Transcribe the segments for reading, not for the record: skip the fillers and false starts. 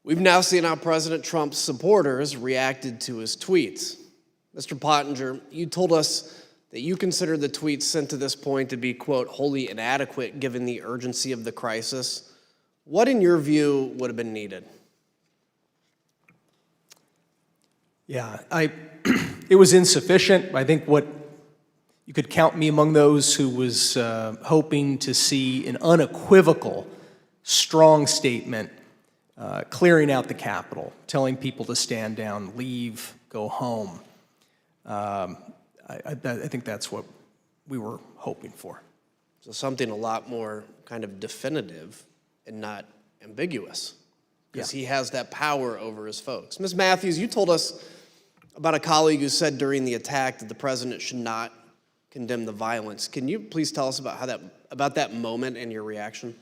We've now seen how President Trump's supporters reacted to his tweets. Mr. Pottinger, you told us that you consider the tweets sent to this point to be, quote, wholly inadequate given the urgency of the crisis. What, in your view, would have been needed? Yeah, it was insufficient. I think you could count me among those who was hoping to see an unequivocal, strong statement clearing out the Capitol, telling people to stand down, leave, go home. I think that's what we were hoping for. So something a lot more kind of definitive and not ambiguous, because he has that power over his folks. Ms. Matthews, you told us about a colleague who said during the attack that the president should not condemn the violence. Can you please tell us about that moment and your reaction?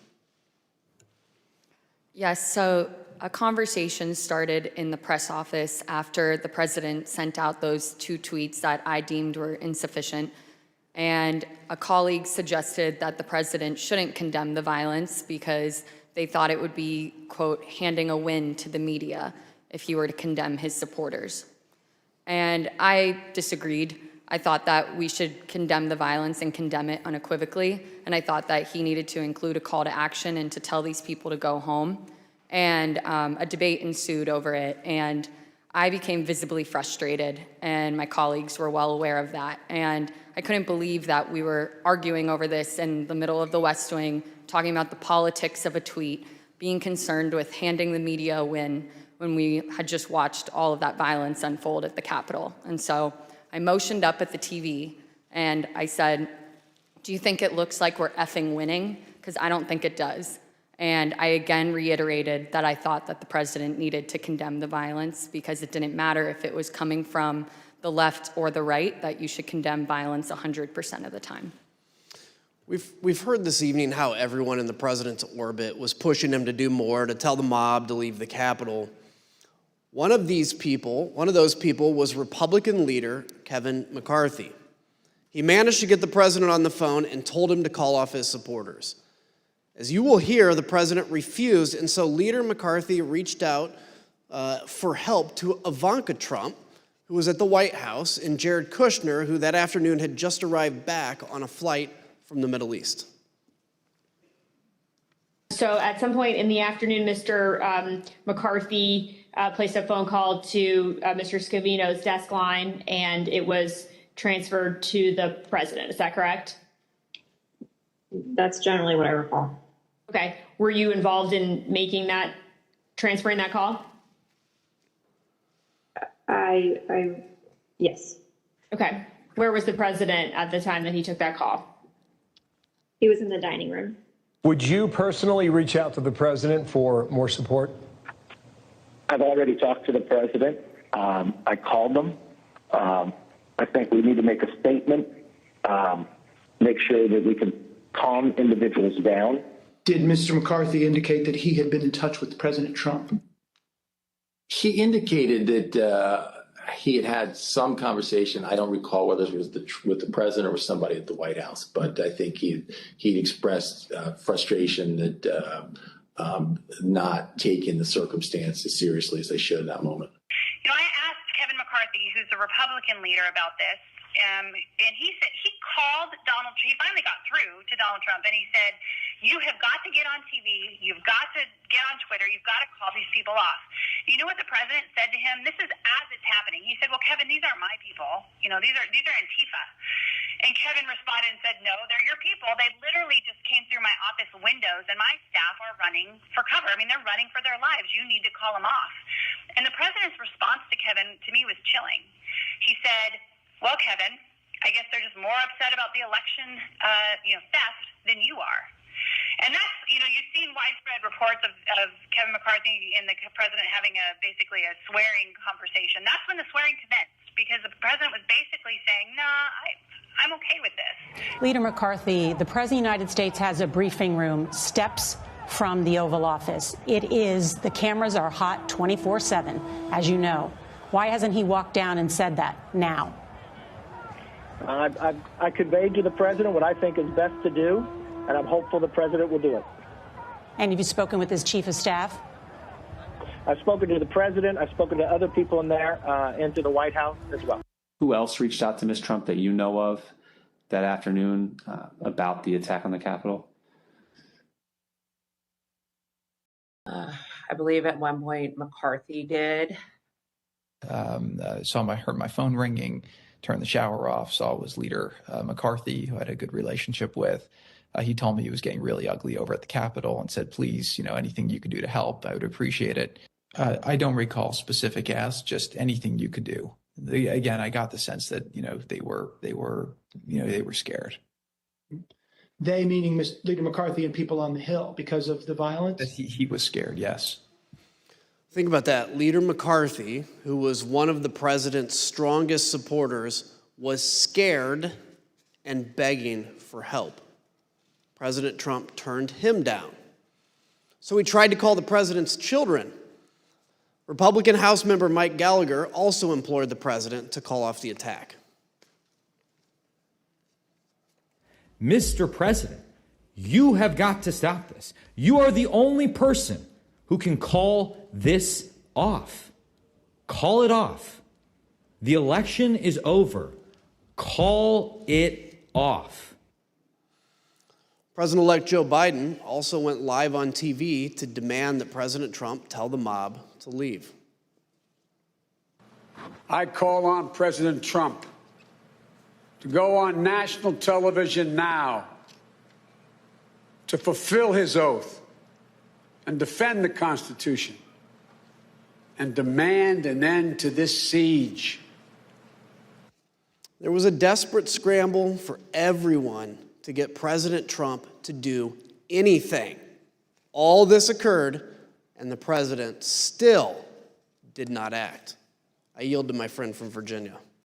Yes, so a conversation started in the press office after the president sent out those 2 tweets that I deemed were insufficient. And a colleague suggested that the president shouldn't condemn the violence because they thought it would be, quote, handing a win to the media if he were to condemn his supporters. And I disagreed. I thought that we should condemn the violence and condemn it unequivocally. And I thought that he needed to include a call to action and to tell these people to go home. And a debate ensued over it. And I became visibly frustrated, and my colleagues were well aware of that. And I couldn't believe that we were arguing over this in the middle of the West Wing, talking about the politics of a tweet, being concerned with handing the media a win when we had just watched all of that violence unfold at the Capitol. And so I motioned up at the TV and I said, do you think it looks like we're effing winning? Because I don't think it does. And I again reiterated that I thought that the president needed to condemn the violence because it didn't matter if it was coming from the left or the right, that you should condemn violence 100% of the time. We've heard this evening how everyone in the president's orbit was pushing him to do more, to tell the mob to leave the Capitol. One of those people was Republican leader Kevin McCarthy. He managed to get the president on the phone and told him to call off his supporters. As you will hear, the president refused, and so Leader McCarthy reached out for help to Ivanka Trump, who was at the White House, and Jared Kushner, who that afternoon had just arrived back on a flight from the Middle East. So at some point in the afternoon, Mr. McCarthy placed a phone call to Mr. Scavino's desk line, and it was transferred to the president. Is that correct? That's generally what I recall. Okay. Were you involved in transferring that call? Yes. Okay. Where was the president at the time that he took that call? He was in the dining room. Would you personally reach out to the president for more support? I've already talked to the president. I called him. I think we need to make a statement, make sure that we can calm individuals down. Did Mr. McCarthy indicate that he had been in touch with President Trump? He indicated that he had had some conversation. I don't recall whether it was with the president or with somebody at the White House, but I think he'd expressed frustration that not taking the circumstance as seriously as they should in that moment. You know, I asked Kevin McCarthy, who's the Republican leader, about this, and he said he called Donald. He finally got through to Donald Trump, and he said, "You have got to get on TV. You've got to get on Twitter. You've got to call these people off." You know what the president said to him? This is as it's happening. He said, "Well, Kevin, these aren't my people. You know, these are Antifa." And Kevin responded and said, "No, they're your people. They literally just came through my office windows, and my staff are running for cover. I mean, they're running for their lives. You need to call them off." And the president's response to Kevin, to me, was chilling. He said, "Well, Kevin, I guess they're just more upset about the election, theft than you are." And that's, you've seen widespread reports of Kevin McCarthy and the president having basically a swearing conversation. That's when the swearing commenced, because the president was basically saying, I'm okay with this. Leader McCarthy, the President of the United States has a briefing room steps from the Oval Office. The cameras are hot 24/7, as you know. Why hasn't he walked down and said that now? I conveyed to the president what I think is best to do, and I'm hopeful the president will do it. And have you spoken with his chief of staff? I've spoken to the president. I've spoken to other people in there and to the White House as well. Who else reached out to Ms. Trump that you know of that afternoon about the attack on the Capitol? I believe at one point McCarthy did. Heard my phone ringing, turned the shower off, saw it was Leader McCarthy, who I had a good relationship with. He told me he was getting really ugly over at the Capitol and said, please, anything you could do to help, I would appreciate it. I don't recall specific asks, just anything you could do. Again, I got the sense that, they were scared. They meaning Leader McCarthy and people on the Hill because of the violence? That he was scared, yes. Think about that. Leader McCarthy, who was one of the president's strongest supporters, was scared and begging for help. President Trump turned him down. So he tried to call the president's children. Republican House member Mike Gallagher also implored the president to call off the attack. Mr. President, you have got to stop this. You are the only person who can call this off. Call it off. The election is over. Call it off. President-elect Joe Biden also went live on TV to demand that President Trump tell the mob to leave. I call on President Trump to go on national television now to fulfill his oath and defend the Constitution and demand an end to this siege. There was a desperate scramble for everyone to get President Trump to do anything. All this occurred, and the president still did not act. I yield to my friend from Virginia.